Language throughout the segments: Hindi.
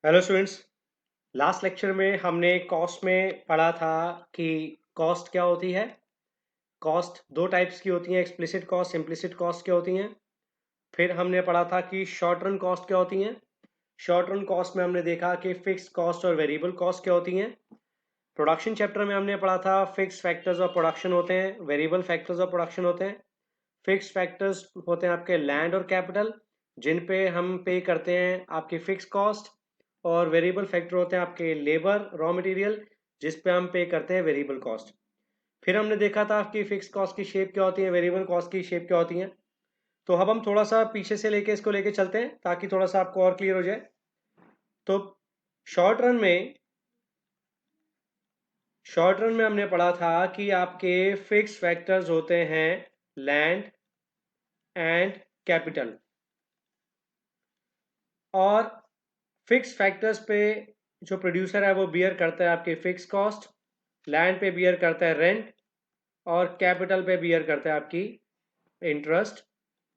Hello students. लास्ट लेक्चर में हमने कॉस्ट में पढ़ा था कि कॉस्ट क्या होती है। कॉस्ट दो टाइप्स की होती हैं, एक्सप्लिसिट कॉस्ट, इम्प्लिसिट कॉस्ट क्या होती हैं। फिर हमने पढ़ा था कि शॉर्ट रन कॉस्ट क्या होती हैं। शॉर्ट रन कॉस्ट में हमने देखा कि फिक्स कॉस्ट और वेरिएबल कॉस्ट क्या होती हैं। प्रोडक्शन चैप्टर में हमने पढ़ा था फिक्स फैक्टर्स ऑफ प्रोडक्शन होते हैं, वेरिएबल फैक्टर्स ऑफ प्रोडक्शन होते हैं। फिक्स फैक्टर्स होते हैं आपके लैंड और कैपिटल, जिन पे हम पे करते हैं आपकी फिक्स कॉस्ट। और वेरिएबल फैक्टर होते हैं आपके लेबर, रॉ मटेरियल, जिस पे हम पे करते हैं वेरिएबल कॉस्ट। फिर हमने देखा था आपकी फिक्स कॉस्ट की शेप क्या होती है, वेरिएबल कॉस्ट की शेप क्या होती है। तो अब हम थोड़ा सा पीछे से लेके इसको लेके चलते हैं ताकि थोड़ा सा आपको और क्लियर हो जाए। तो शॉर्ट रन में शॉर्ट रन में हमने पढ़ा था कि आपके फिक्स फैक्टर्स होते हैं लैंड एंड कैपिटल। और फिक्स फैक्टर्स पे जो प्रोड्यूसर है वो बियर करता है आपकी फिक्स कॉस्ट, लैंड पे बियर करता है रेंट, और कैपिटल पे बियर करता है आपकी इंटरेस्ट,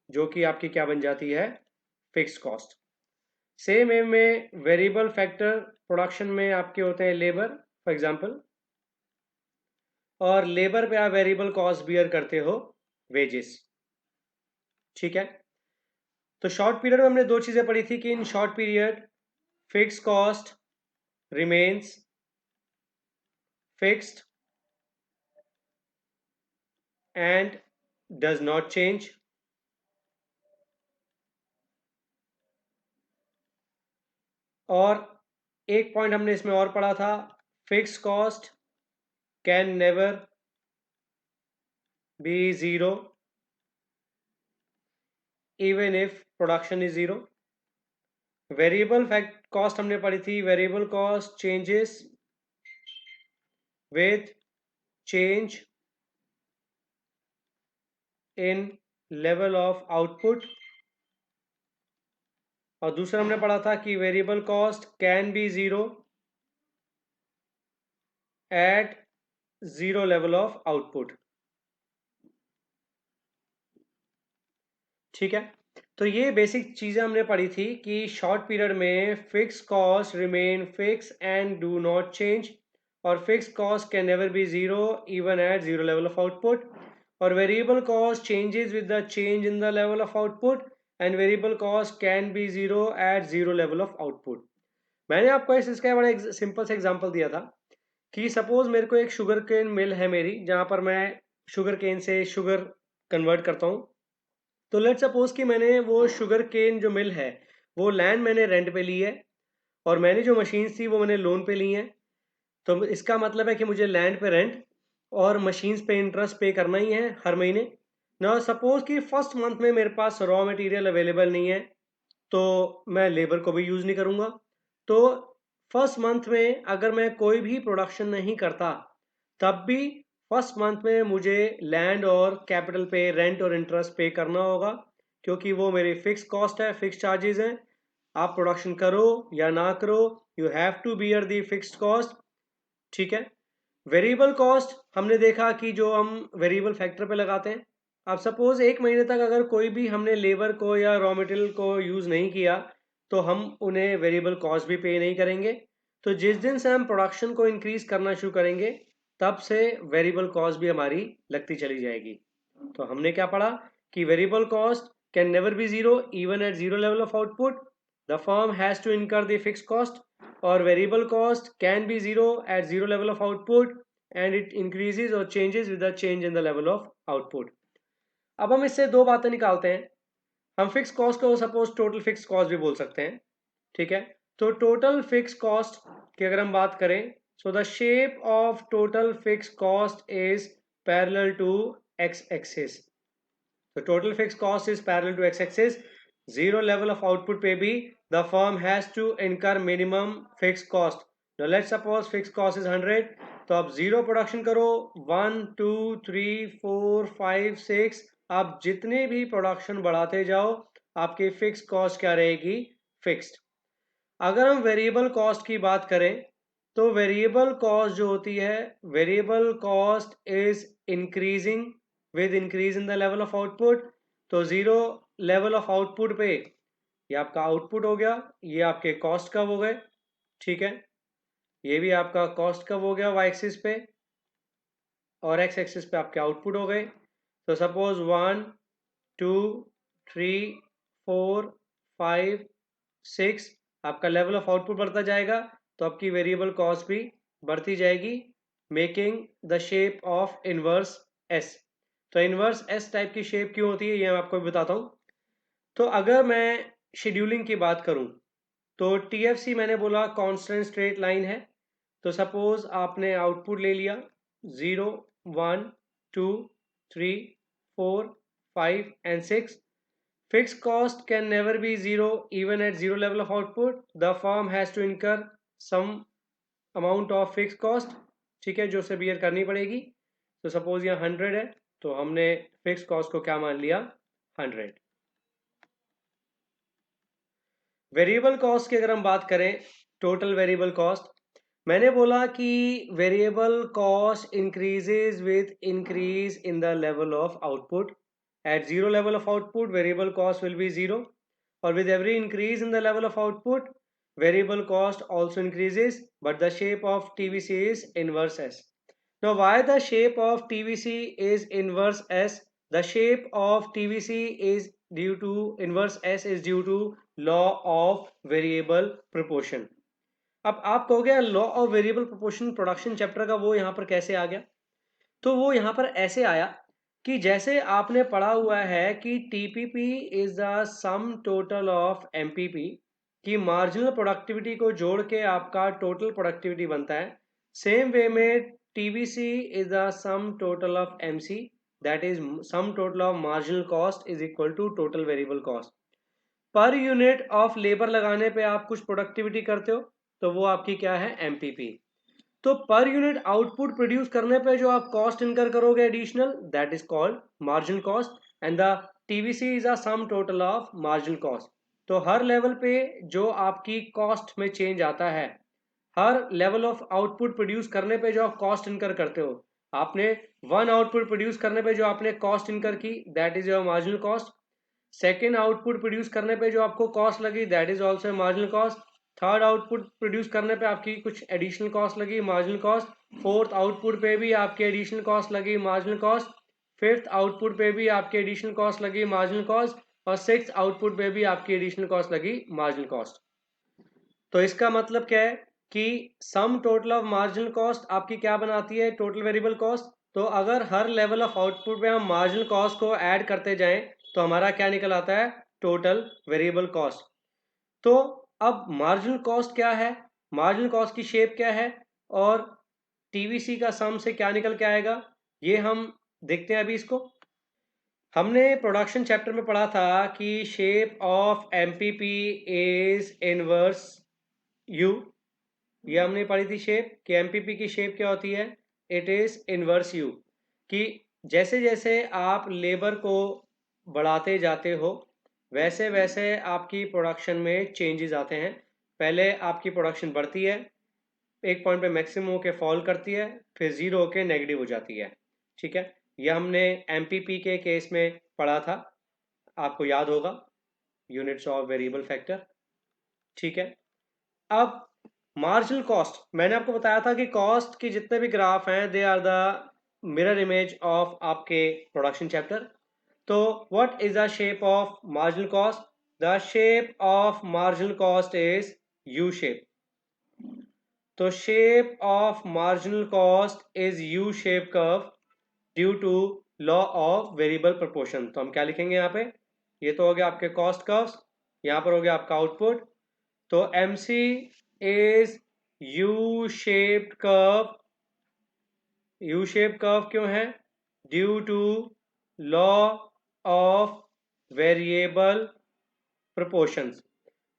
जो कि आपकी क्या बन जाती है, फिक्स कॉस्ट। सेम वे में वेरिएबल फैक्टर प्रोडक्शन में आपके होते हैं लेबर, फॉर एग्जांपल, और लेबर पे आप वेरिएबल कॉस्ट बियर करते हो वेजेस। ठीक है। तो शॉर्ट पीरियड में हमने दो चीजें पढ़ी थी कि in short period fix cost remains fixed and does not change. और एक पॉइंट हमने इसमें और पढ़ा था, fix cost can never be zero even if production is zero. Variable fact cost हमने पढ़ी थी, variable cost changes with change in level of output. और दूसरा हमने पढ़ा था कि variable cost can be zero at zero level of output. ठीक है। तो ये बेसिक चीज़ें हमने पढ़ी थी कि शॉर्ट पीरियड में fix cost remain fix and do not change, और fix cost can never be zero even at zero level of output, और variable cost changes with the change in the level of output, and variable cost can be zero at zero level of output. मैंने आपको इसका बड़ा सिंपल सा एग्जांपल दिया था कि सपोज मेरे को एक शुगर केन मिल है मेरी, जहाँ पर मैं शुगर केन से शुगर कन्वर्ट करता हूँ। तो लेट सपोज कि मैंने वो शुगर केन जो मिल है वो लैंड मैंने रेंट पे ली है, और मैंने जो मशीन्स थी वो मैंने लोन पे ली हैं। तो इसका मतलब है कि मुझे लैंड पे रेंट और मशीन्स पे इंटरेस्ट पे करना ही है हर महीने ना। सपोज कि फर्स्ट मंथ में मेरे पास रॉ मटेरियल अवेलेबल नहीं है, तो मैं लेबर को भी यूज़ नहीं करूँगा। तो फर्स्ट मंथ में अगर मैं कोई भी प्रोडक्शन नहीं करता, तब भी फर्स्ट मंथ में मुझे लैंड और कैपिटल पे रेंट और इंटरेस्ट पे करना होगा, क्योंकि वो मेरी फिक्स कॉस्ट है, फिक्स चार्जेस हैं। आप प्रोडक्शन करो या ना करो, you have to bear the fixed cost. ठीक है। वेरिएबल कॉस्ट हमने देखा कि जो हम वेरिएबल फैक्टर पे लगाते हैं। अब सपोज एक महीने तक अगर कोई भी हमने लेबर को या रॉ मटेरियल को यूज़ नहीं किया, तो हम उन्हें वेरिएबल कॉस्ट भी पे नहीं करेंगे। तो जिस दिन से हम प्रोडक्शन को इंक्रीज करना शुरू करेंगे, तब से वेरिएबल कॉस्ट भी हमारी लगती चली जाएगी। तो हमने क्या पढ़ा कि variable cost can never be zero even at zero level of output, the firm has to incur the fix cost, और variable cost can be zero at zero level of output and it increases और changes with the change in the level of output. अब हम इससे दो बातें निकालते हैं। हम फिक्स कॉस्ट को सपोज टोटल फिक्स कॉस्ट भी बोल सकते हैं। ठीक है। तो टोटल फिक्स कॉस्ट की अगर हम बात करें, so the shape of total fix cost is parallel to X axis. तो total fix cost is parallel to X axis. Zero level of output पे भी the firm has to incur minimum fix cost. Now let's suppose fix cost is 100। तो आप जीरो प्रोडक्शन करो, 1 2 3 4 5 6, आप जितने भी प्रोडक्शन बढ़ाते जाओ, आपकी फिक्स कॉस्ट क्या रहेगी, फिक्स्ड। अगर हम वेरिएबल कॉस्ट की बात करें, तो वेरिएबल कॉस्ट जो होती है, variable cost is increasing with increase in the level of output. तो जीरो लेवल ऑफ आउटपुट पे ये आपका आउटपुट हो गया, ये आपके कॉस्ट कब हो गए, ठीक है, ये भी आपका कॉस्ट कब हो गया वाई एक्सिस पे, और एक्स एक्सिस पे आपके आउटपुट हो गए। तो सपोज 1 2 3 4 5 6 आपका लेवल ऑफ आउटपुट बढ़ता जाएगा, तो आपकी वेरिएबल कॉस्ट भी बढ़ती जाएगी, making the shape of inverse S. तो इनवर्स एस टाइप की शेप क्यों होती है ये मैं आपको बताता हूँ। तो अगर मैं शेड्यूलिंग की बात करूँ तो टीएफसी मैंने बोला कांस्टेंट स्ट्रेट लाइन है। तो सपोज आपने आउटपुट ले लिया 0 1 2 3 4 5 and 6। Fixed cost can never be zero even at zero level of output. The firm has to incur some amount of fixed cost, ठीक है, जो उसे बियर करनी पड़ेगी। तो सपोज यहाँ 100 है, तो हमने फिक्स कॉस्ट को क्या मान लिया 100। वेरिएबल कॉस्ट की अगर हम बात करें, टोटल वेरिएबल कॉस्ट, मैंने बोला कि variable cost increases with increase in the level of output. At zero level of output, variable cost will be zero, or with every increase in the level of output, variable cost also increases, but the shape of TVC is inverse S. Now, why the shape of TVC is inverse S? The shape of TVC is due to inverse S is due to law of variable proportion. अब आप कहोगे law of variable proportion production chapter का वो यहाँ पर कैसे आ गया? तो वो यहाँ पर ऐसे आया कि जैसे आपने पढ़ा हुआ है कि TPP is the sum total of MPP, कि मार्जिनल प्रोडक्टिविटी को जोड़ के आपका टोटल प्रोडक्टिविटी बनता है। सेम वे में TVC is the sum total of MC, that is sum total of marginal cost is equal to total variable cost. Per unit of labour लगाने पे आप कुछ प्रोडक्टिविटी करते हो, तो वो आपकी क्या है एमपीपी। तो पर यूनिट आउटपुट प्रोड्यूस करने पे जो आप कॉस्ट इनकर करोगे additional, that is called margin cost, and the TVC is a sum total of margin cost. तो हर लेवल पे जो आपकी कॉस्ट में चेंज आता है, हर लेवल ऑफ आउटपुट प्रोड्यूस करने पे जो आप कॉस्ट इनकर करते हो, आपने वन आउटपुट प्रोड्यूस करने पे जो आपने कॉस्ट इनकर की, that is your marginal cost. Second output produce करने पे जो आपको कॉस्ट लगी, that is also marginal cost. Third output produce करने पे आपकी कुछ एडिशनल कॉस्ट लगी, मार्जिनल कॉस्ट। फोर्थ आउटपुट पे भी आपकी एडिशनल कॉस्ट लगी, मार्जिनल कॉस्ट। फिफ्थ आउटपुट पे भी आपकी एडिशनल कॉस्ट लगी, मार्जिनल कॉस्ट। और सिक्स आउटपुट पे भी आपकी एडिशनल कॉस्ट लगी, मार्जिनल कॉस्ट। तो इसका मतलब क्या है कि सम टोटल ऑफ मार्जिनल कॉस्ट आपकी क्या बनाती है टोटल वेरिएबल कॉस्ट। तो अगर हर लेवल ऑफ आउटपुट पे हम मार्जिनल कॉस्ट को ऐड करते जाएं, तो हमारा क्या निकल आता है टोटल वेरिएबल कॉस्ट। तो अब मार्जिनल कॉस्ट क्या है, मार्जिनल कॉस्ट की शेप क्या है, और टीवीसी का सम से क्या निकल के आएगा, ये हम देखते हैं अभी इसको। हमने प्रोडक्शन चैप्टर में पढ़ा था कि shape of MPP is inverse you. ये हमने पढ़ी थी शेप, कि एमपीपी की शेप क्या होती है, इट इज इनवर्स यू। कि जैसे जैसे आप लेबर को बढ़ाते जाते हो, वैसे वैसे आपकी प्रोडक्शन में चेंजेस आते हैं। पहले आपकी प्रोडक्शन बढ़ती है, एक पॉइंट पे मैक्सिमम होके फॉल करती है, फिर जीरो होके नेगेटिव हो जाती है। ठीक है, ये हमने एमपीपी के केस में पढ़ा था, आपको याद होगा, यूनिट्स ऑफ वेरिएबल फैक्टर। ठीक है, अब मार्जिनल कॉस्ट, मैंने आपको बताया था कि कॉस्ट के जितने भी ग्राफ हैं they are the mirror image of आपके प्रोडक्शन चैप्टर। तो what is the shape of marginal cost? The shape of marginal cost is U shape. तो shape of marginal cost is U shape curve due to law of variable proportion. तो हम क्या लिखेंगे यहाँ पे, ये तो हो गया आपके कॉस्ट कर्व्स, यहाँ पर हो गया आपका आउटपुट। तो MC is U shaped curve. U shape curve क्यों है? Due to law of variable proportions.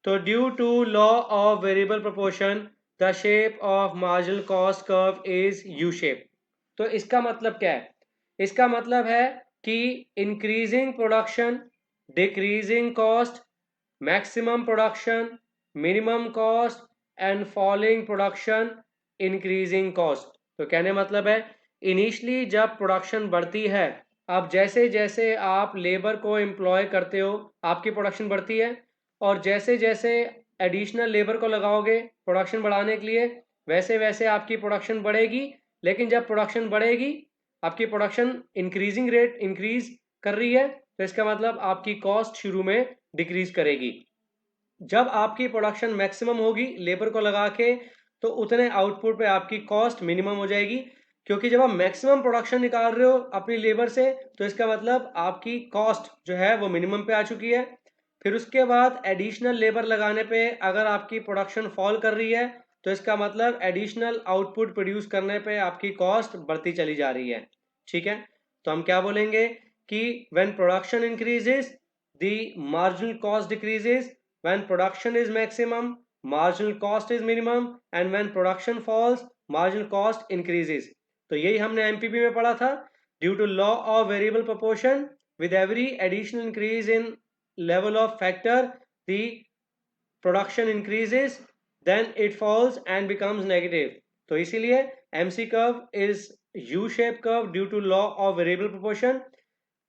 तो due to law of variable proportion the shape of marginal cost curve is U shape. तो इसका मतलब क्या है? इसका मतलब है कि increasing production, decreasing cost, maximum production, minimum cost, and falling production, increasing cost. तो कहने मतलब है, इनिशियली जब प्रोडक्शन बढ़ती है, अब जैसे जैसे आप लेबर को एम्प्लॉय करते हो, आपकी प्रोडक्शन बढ़ती है, और जैसे जैसे एडिशनल लेबर को लगाओगे प्रोडक्शन बढ़ाने के लिए, वैसे वैसे आपकी प्रोडक्शन बढ़ेगी। लेकिन जब प्रोडक्शन बढ़ेगी, आपकी प्रोडक्शन इंक्रीजिंग रेट इंक्रीज कर रही है, तो इसका मतलब आपकी कॉस्ट शुरू में डिक्रीज करेगी। जब आपकी प्रोडक्शन मैक्सिमम होगी लेबर को लगा के, तो उतने आउटपुट पे आपकी कॉस्ट मिनिमम हो जाएगी। क्योंकि जब आप मैक्सिमम प्रोडक्शन निकाल रहे हो अपनी लेबर से, तो इसका मतलब आपकी कॉस्ट जो है वो मिनिमम पे आ चुकी है। फिर उसके बाद एडिशनल लेबर लगाने पे अगर आपकी प्रोडक्शन फॉल कर रही है, तो इसका मतलब एडिशनल आउटपुट प्रोड्यूस करने पे आपकी कॉस्ट बढ़ती चली जा रही है। ठीक है, तो हम क्या बोलेंगे कि when production increases the marginal cost decreases, when production is maximum marginal cost is minimum, and when production falls marginal cost increases। तो यही हमने एमपीपी में पढ़ा था। Due to law of variable proportion, with every additional increase in level of factor, the production increases, then it falls and becomes negative। तो इसीलिए MC curve is U-shaped curve due to law of variable proportion।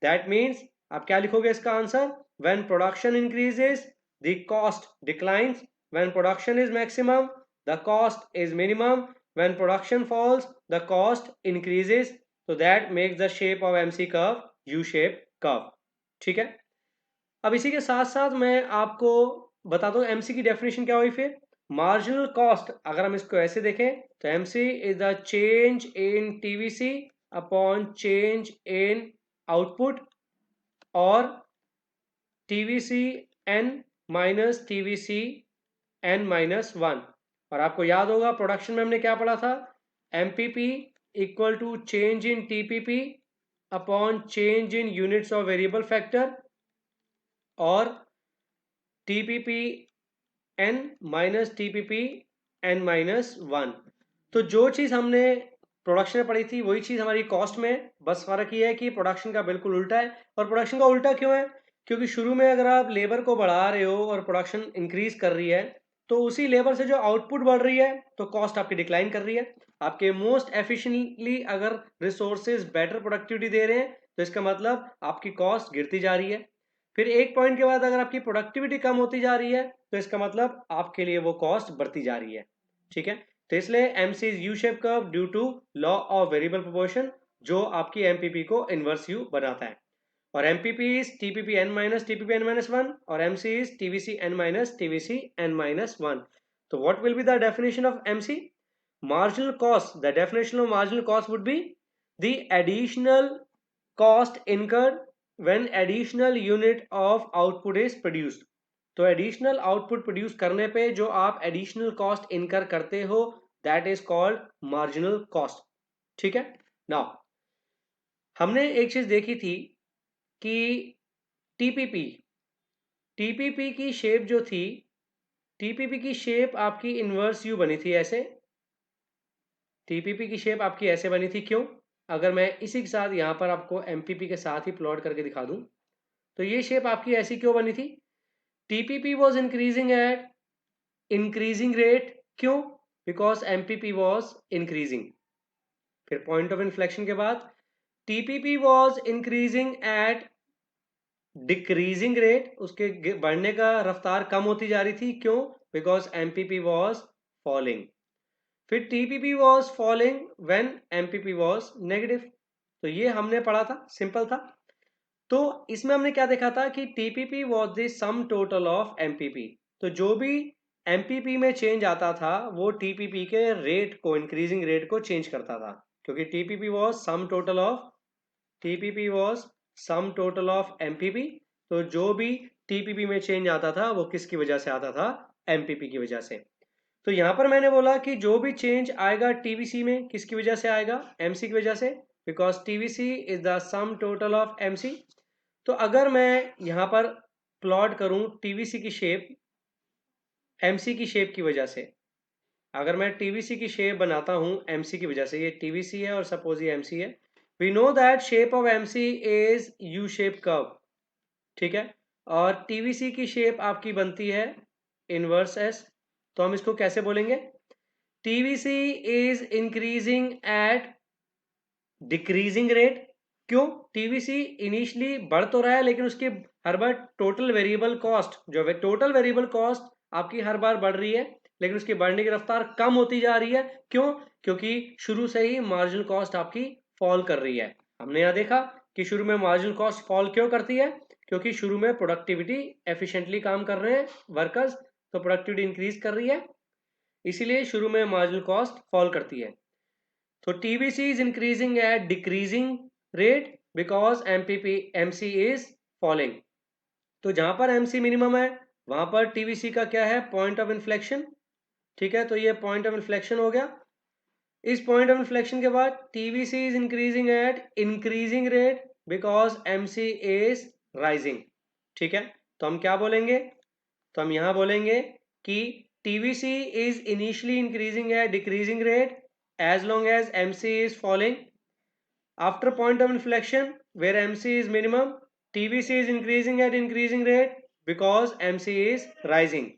That means आप क्या लिखोगे इसका answer? When production increases, the cost declines. When production is maximum, the cost is minimum. When production falls, the cost increases। So that makes the shape of MC curve U-shaped curve। ठीक है, अब इसी के साथ साथ मैं आपको बता दूं एमसी की डेफिनेशन क्या हुई। फिर मार्जिनल कॉस्ट अगर हम इसको ऐसे देखें, तो MC is the change in TVC upon change in output, और TVC N minus TVC N minus one. और आपको याद होगा प्रोडक्शन में हमने क्या पढ़ा था, MPP equal to change in TPP upon change in units of variable factor, और TPP N minus TPP N minus one. तो जो चीज़ हमने प्रोडक्शन में पढ़ी थी वही चीज़ हमारी कॉस्ट में है, बस फर्क ये है कि प्रोडक्शन का बिल्कुल उल्टा है। और प्रोडक्शन का उल्टा क्यों है? क्योंकि शुरू में अगर आप लेबर को बढ़ा रहे हो और प्रोडक्शन इंक्रीज कर रही है, तो उसी लेबर से जो आउटपुट बढ़ रही है, तो कॉस्ट आपकी डिक्लाइन कर रही है। आपके मोस्ट एफिशिएंटली अगर रिसोर्सेज बेटर प्रोडक्टिविटी दे रहे हैं, तो इसका मतलब आपकी कॉस्ट गिरती जा रही है। फिर एक पॉइंट के बाद अगर आपकी प्रोडक्टिविटी कम होती जा रही है, तो इसका मतलब आपके लिए वो कॉस्ट बढ़ती जा रही है। ठीक है, तो इसलिए MC is U shape curve due to law of variable proportion, जो आपकी एमपीपी को इनवर्स यू बनाता है। और MPP is TPP N minus TPP N minus one, और MC is TVC N minus TVC N minus one. तो what will be the definition of MC? marginal cost, the definition of marginal cost would be the additional cost incurred when additional unit of output is produced। तो एडिशनल आउटपुट प्रोड्यूस करने पे जो आप एडिशनल कॉस्ट इनकर करते हो, that is called marginal cost. ठीक है, नाउ हमने एक चीज देखी थी कि टीपीपी टीपीपी की शेप जो थी, टीपीपी की शेप आपकी इनवर्स यू बनी थी ऐसे। टीपीपी की शेप आपकी ऐसे बनी थी, क्यों? अगर मैं इसी के साथ यहाँ पर आपको एमपीपी के साथ ही प्लॉट करके दिखा दूं, तो ये शेप आपकी ऐसी क्यों बनी थी? TPP was increasing at increasing rate, क्यों? Because MPP was increasing. फिर पॉइंट ऑफ इन्फ्लेक्शन के बाद TPP was increasing at decreasing rate, उसके बढ़ने का रफ्तार कम होती जा रही थी, क्यों? Because MPP was falling. फिर TPP was falling when MPP was negative. तो ये हमने पढ़ा था, सिंपल था। तो इसमें हमने क्या देखा था कि TPP was the sum total of MPP. तो जो भी एमपीपी में चेंज आता था वो टीपीपी के रेट को, इंक्रीजिंग रेट को चेंज करता था, क्योंकि TPP was some total of MPP. तो जो भी टीपीपी में चेंज आता था वो किसकी वजह से आता था? एमपीपी की वजह से। तो यहां पर मैंने बोला कि जो भी चेंज आएगा टीवीसी में, किसकी वजह से आएगा? एमसी की वजह से, because TVC is the sum total of MC. तो अगर मैं यहां पर प्लॉट करूं टीवीसी की शेप एमसी की शेप की वजह से, अगर मैं टीवीसी की शेप बनाता हूं एमसी की वजह से, ये टीवीसी है और सपोज ये एमसी है, we know that shape of MC is U shape curve. ठीक है, और टीवीसी की शेप आपकी बनती है इनवर्स एस। तो हम इसको कैसे बोलेंगे? TVC is increasing at decreasing rate, क्यों? टीवीसी इनिशियली बढ़ तो रहा है, लेकिन उसकी हर बार टोटल वेरिएबल कॉस्ट आपकी हर बार बढ़ रही है, लेकिन उसकी बढ़ने की रफ्तार कम होती जा रही है। क्यों? क्योंकि शुरू से ही मार्जिनल कॉस्ट आपकी फॉल कर रही है। हमने यहाँ देखा कि शुरू में मार्जिनल कॉस्ट फॉल क्यों करती है, क्योंकि शुरू में प्रोडक्टिविटी एफिशिएंटली काम कर रहे हैं वर्कर्स, तो प्रोडक्टिविटी इंक्रीज कर रही है, इसीलिए शुरू में मार्जिनल कॉस्ट फॉल करती है। तो TBC is increasing at decreasing rate because MC is falling. तो जहां पर एमसी मिनिमम है वहां पर टीबीसी का क्या है, पॉइंट ऑफ इन्फ्लेक्शन। ठीक है, तो ये पॉइंट ऑफ इन्फ्लेक्शन हो गया। इस पॉइंट ऑफ इन्फ्लेक्शन के बाद TVC is increasing at increasing rate because MC is rising. ठीक है, तो हम क्या बोलेंगे, तो हम यहां बोलेंगे कि TVC is initially increasing at decreasing rate as long as MC is falling. After point of inflection where MC is minimum, TVC is increasing at increasing rate because MC is rising।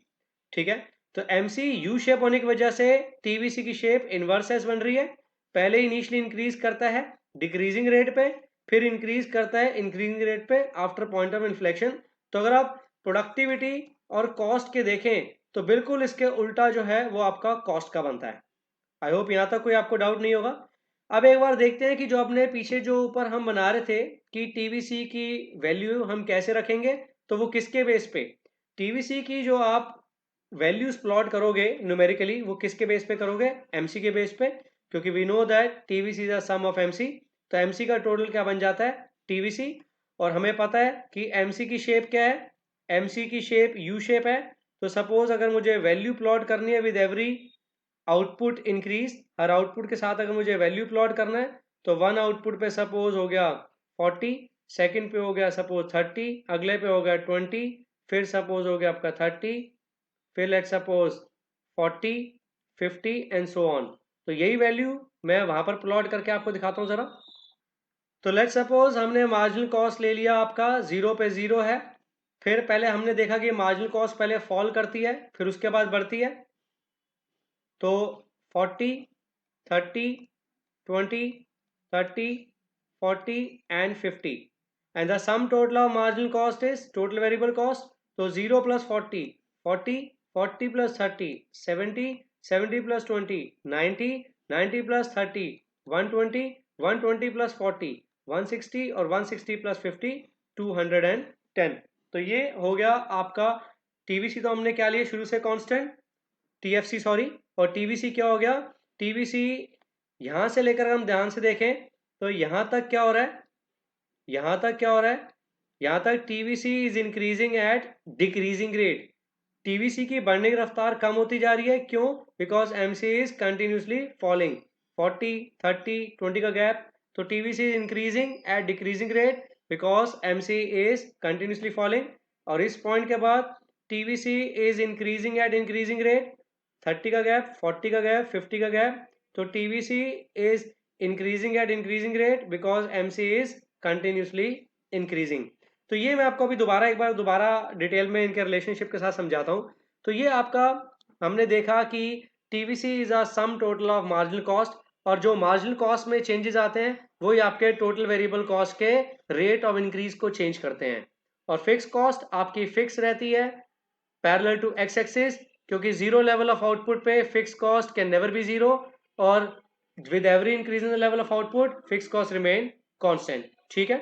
ठीक है, तो MC U शेप होने की वजह से TVC की शेप इनवर्स एस बन रही है। पहले इनिशियली इंक्रीज करता है डिक्रीजिंग रेट पे, फिर इंक्रीज करता है इंक्रीजिंग रेट पे आफ्टर पॉइंट ऑफ इन्फ्लेक्शन। तो अगर आप प्रोडक्टिविटी और कॉस्ट के देखें तो बिल्कुल इसके उल्टा जो है वो आपका कॉस्ट का बनता है। आई होप यहाँ तक कोई आपको डाउट नहीं होगा। अब एक बार देखते हैं कि जो अपने पीछे जो ऊपर हम बना रहे थे कि टीवीसी की वैल्यू हम कैसे रखेंगे, तो वो किसके बेस पे, टीवीसी की जो आप वैल्यूज प्लॉट करोगे न्यूमेरिकली वो किसके बेस पे करोगे, एमसी के बेस पे, क्योंकि we know that TVC is the sum of MC. तो एमसी का टोटल क्या बन जाता है, टीवीसी। और हमें पता है कि एमसी की शेप क्या है, एमसी की शेप यू शेप है। तो सपोज अगर मुझे वैल्यू प्लॉट करनी है with every output increase, her output के साथ अगर मुझे वैल्यू प्लॉट करना है, तो वन आउटपुट पे सपोज हो गया 40, सेकंड पे हो गया सपोज 30, अगले पे हो गया 20, फिर सपोज हो गया आपका 30, फिर let suppose 40, 50 and so on. तो यही वैल्यू मैं वहां पर प्लॉट करके आपको दिखाता हूँ जरा। तो लेट सपोज हमने मार्जिनल कॉस्ट ले लिया आपका जीरो पे जीरो है। फिर पहले हमने देखा कि मार्जिनल कॉस्ट पहले फॉल करती है फिर उसके बाद बढ़ती है। तो 40, 30, 20, 30, 40 and 50, and the sum total of marginal cost is total variable cost। तो 0 plus 40, 40, 40 plus 30, 70, 70 plus 20, 90, 90 plus 30, 120, 120 plus 40, 160 और 160 plus 50, 210। तो ये हो गया आपका टीवीसी। तो हमने क्या लिया शुरू से कांस्टेंट, टीएफसी सॉरी, और टीवीसी क्या हो गया, टीवीसी यहां से लेकर हम ध्यान से देखें तो यहां तक क्या हो रहा है, यहां तक क्या हो रहा है, यहां तक TVC is increasing at decreasing rate. TVC की बढ़ने की रफ्तार कम होती जा रही है, क्यों, because MC is continuously falling. 40, 30, 20 का गैप, तो TVC is increasing at decreasing rate because MC is continuously falling. और इस पॉइंट के बाद TVC is increasing at increasing rate, 30 का गैप, 40 का गैप, 50 का गैप। तो TVC is increasing at increasing rate because MC is continuously increasing. तो ये मैं आपको अभी दोबारा एक बार दोबारा डिटेल में इनके रिलेशनशिप के साथ समझाता हूँ। तो ये आपका हमने देखा कि TVC is a sum total of marginal cost, और जो मार्जिनल कॉस्ट में चेंजेस आते हैं वही आपके टोटल वेरिएबल कॉस्ट के रेट ऑफ इंक्रीज को चेंज करते हैं। और फिक्स कॉस्ट आपकी फिक्स रहती है पैरेलल टू एक्स एक्सिस, क्योंकि जीरो लेवल ऑफ आउटपुट पे fix cost can never be zero, और with every increase in the level of output fix cost remain constant. ठीक है,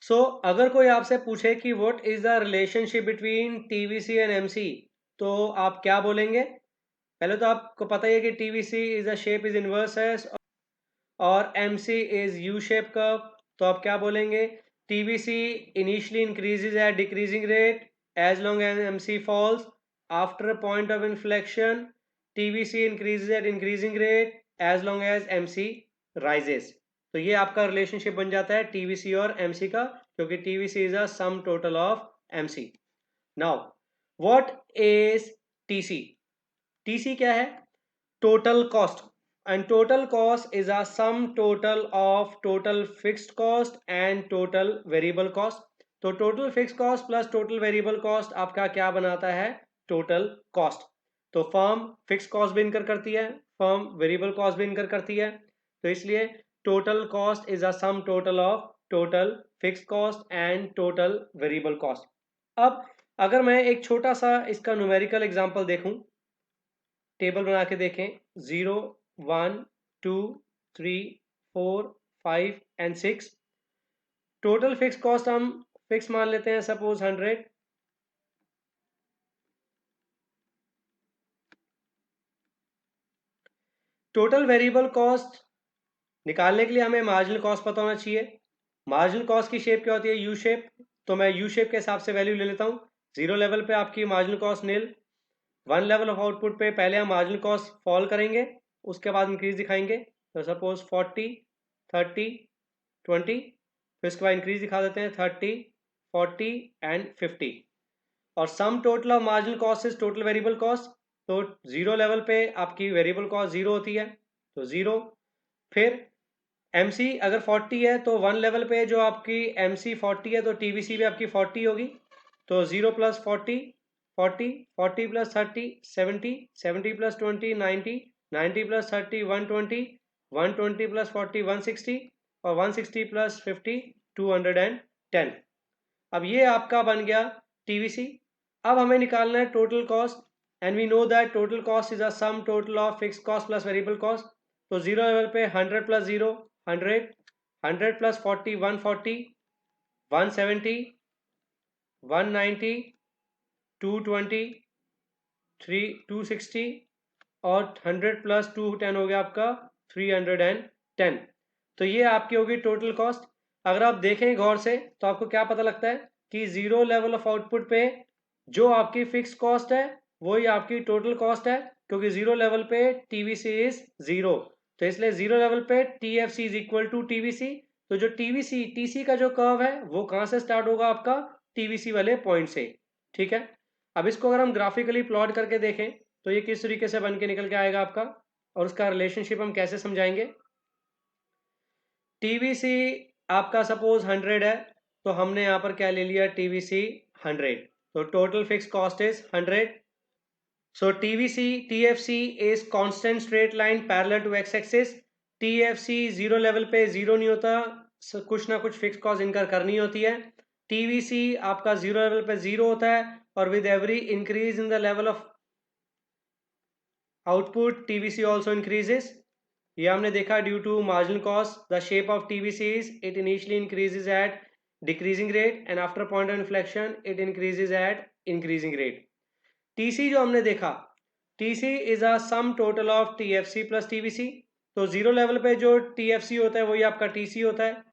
सो अगर कोई आपसे पूछे कि what is the relationship between TVC and MC, तो आप क्या बोलेंगे। पहले तो आपको पता ही है कि TVC is the shape is inverse है और MC is U shape curve. तो आप क्या बोलेंगे, TVC initially increases at decreasing rate as long as MC falls. After point of inflection TVC increases at increasing rate as long as MC rises. तो ये आपका रिलेशनशिप बन जाता है टीवीसी और एमसी का, क्योंकि TVC is a sum total of MC. Now what is TC, TC क्या है, total cost, and total cost is a sum total of total fixed cost and total variable cost। तो total fixed cost plus total variable cost आपका क्या बनाता है, total cost। तो फर्म फिक्स कॉस्ट भी इनकर करती है, फर्म वेरिएबल कॉस्ट भी इनकर करती है, तो इसलिए total cost is a sum total of total fix cost and total variable cost. अब अगर मैं एक छोटा सा इसका न्यूमेरिकल एग्जांपल देखूं, टेबल बना के देखें, 0 1 2 3 4 5 एंड 6, टोटल फिक्स कॉस्ट हम फिक्स मान लेते हैं, सपोज 100। टोटल वेरिएबल कॉस्ट निकालने के लिए हमें मार्जिनल कॉस्ट पता होना चाहिए। मार्जिनल कॉस्ट की शेप क्या होती है? You shape. तो मैं यू शेप के हिसाब से वैल्यू ले लेता हूँ। 0 लेवल पे आपकी marginal cost nil, 1 level of output पे पहले हम मार्जिनल कॉस्ट फॉल करेंगे, उसके बाद इंक्रीज दिखाएंगे। तो सपोज 40 30 20, फिर उसके बाद इंक्रीज दिखा देते हैं 30 40 एंड 50। और सम total of marginal cost is total variable cost. तो 0 लेवल पे आपकी वेरिएबल कॉस्ट 0 होती है, तो 0। फिर MC अगर 40 है तो 1 लेवल पे जो आपकी MC 40 है तो TVC भी आपकी 40 होगी। तो 0 plus 40 40, 40 plus 30 70, 70 plus 20 90, 90 plus 30 120, 120 plus 40 160, और 160 प्लस 50 210। अब ये आपका बन गया TVC। अब हमें निकालना है total cost, and we know that total cost is a sum total of fix cost plus variable cost. तो 0 लेवल पे 100 प्लस 0 100, 100 प्लस 40 140, 170 190 220 260, और 100 प्लस 210 हो गया आपका 310। तो ये आपकी होगी टोटल कॉस्ट। अगर आप देखें गौर से तो आपको क्या पता लगता है कि 0 लेवल ऑफ आउटपुट पे जो आपकी फिक्स कॉस्ट है वही आपकी टोटल कॉस्ट है, क्योंकि 0 लेवल पे TVC इज 0। तो इसलिए 0 लेवल पे TFC is equal to TVC। तो जो TVC TC का जो कर्व है वो कहाँ से स्टार्ट होगा? आपका TVC वाले पॉइंट से। ठीक है, अब इसको अगर हम ग्राफिकली प्लॉट करके देखें तो ये किस तरीके से बन के निकल के आएगा आपका, और उसका रिलेशनशिप हम कैसे समझाएंगे। TVC आपका सपोज 100 है, तो हमने यहाँ पर क्या ले लिया? TVC 100। तो total fix cost is 100। So TFC is constant straight line parallel to x axis। TFC 0 level पे 0 नहीं होता, कुछ ना कुछ फिक्स कॉस्ट इनकर करनी होती है। TVC आपका 0 लेवल पे 0 होता है, और with every increase in the level of output TVC also increases. ये हमने देखा due to marginal cost the shape of TVC is it initially increases at decreasing rate and after point of inflection it increases at increasing rate. TC जो हमने देखा, TC is a sum total of TFC plus TVC। तो 0 लेवल पे जो TFC होता है वही आपका TC होता है।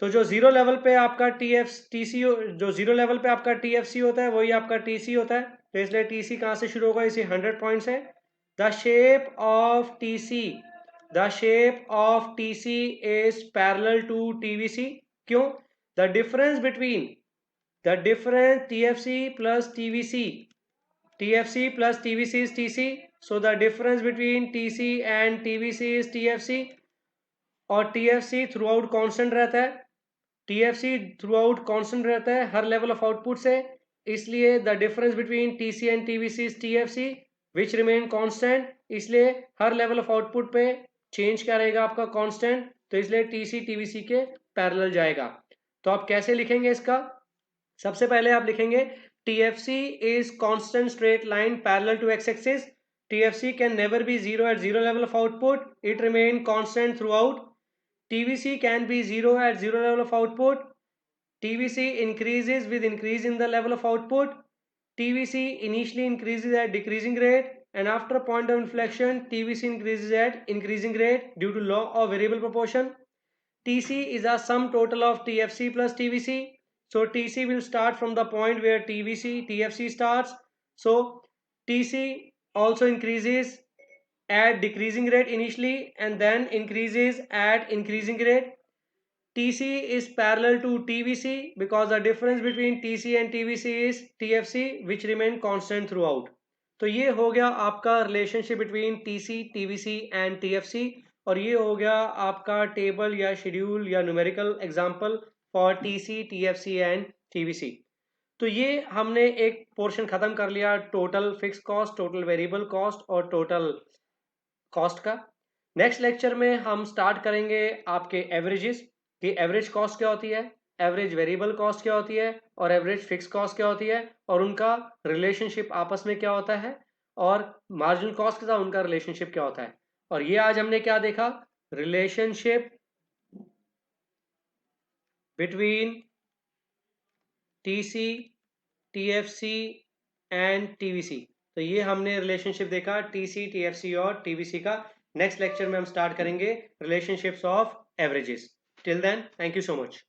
तो जो 0 लेवल पे आपका TC जो 0 लेवल पे आपका TFC होता है वही आपका TC होता है। तो इसलिए TC कहाँ से शुरू होगा? इसी 100 पॉइंट से। The shape of TC is parallel to TVC। क्यों? The difference between TFC plus TVC is TC. So the difference between TC and TVC is TFC, और TFC थ्रू आउट कॉन्स्टेंट रहता है। TFC थ्रू आउट कॉन्स्टेंट रहता है हर लेवल ऑफ आउटपुट से, इसलिए the difference between TC and TVC is TFC which remain constant. इसलिए हर लेवल ऑफ आउटपुट पे चेंज क्या रहेगा? आपका कॉन्स्टेंट। तो इसलिए TC TVC के पैरेलल जाएगा। तो आप कैसे लिखेंगे इसका? सबसे पहले आप लिखेंगे TFC is constant straight line parallel to x-axis। TFC can never be 0 at 0 level of output, it remain constant throughout। TVC can be 0 at 0 level of output, TVC increases with increase in the level of output। TVC initially increases at decreasing rate, and after a point of inflection TVC increases at increasing rate due to law of variable proportion। TC is a sum total of TFC plus TVC. So TC will start from the point where TFC starts. So TC also increases at decreasing rate initially and then increases at increasing rate। TC is parallel to TVC because the difference between TC and TVC is TFC which remain constant throughout। तो ये हो गया आपका relationship between TC, TVC and TFC, और ये हो गया आपका टेबल या शेड्यूल या numerical example for TC, TFC and TVC। तो ये हमने एक पोर्शन खत्म कर लिया total fix cost, total variable cost और टोटल कॉस्ट का। नेक्स्ट लेक्चर में हम स्टार्ट करेंगे आपके एवरेजेस कि एवरेज कॉस्ट क्या होती है, एवरेज वेरिएबल कॉस्ट क्या होती है और एवरेज फिक्स कॉस्ट क्या होती है और उनका रिलेशनशिप आपस में क्या होता है, और मार्जिनल कॉस्ट के साथ उनका रिलेशनशिप क्या होता है। और ये आज हमने क्या देखा, relationship between TC, TFC and TVC. तो ये हमने रिलेशनशिप देखा टीसी, टीएफसी और टीवीसी का। नेक्स्ट लेक्चर में हम स्टार्ट करेंगे relationships of averages. Till then, thank you so much.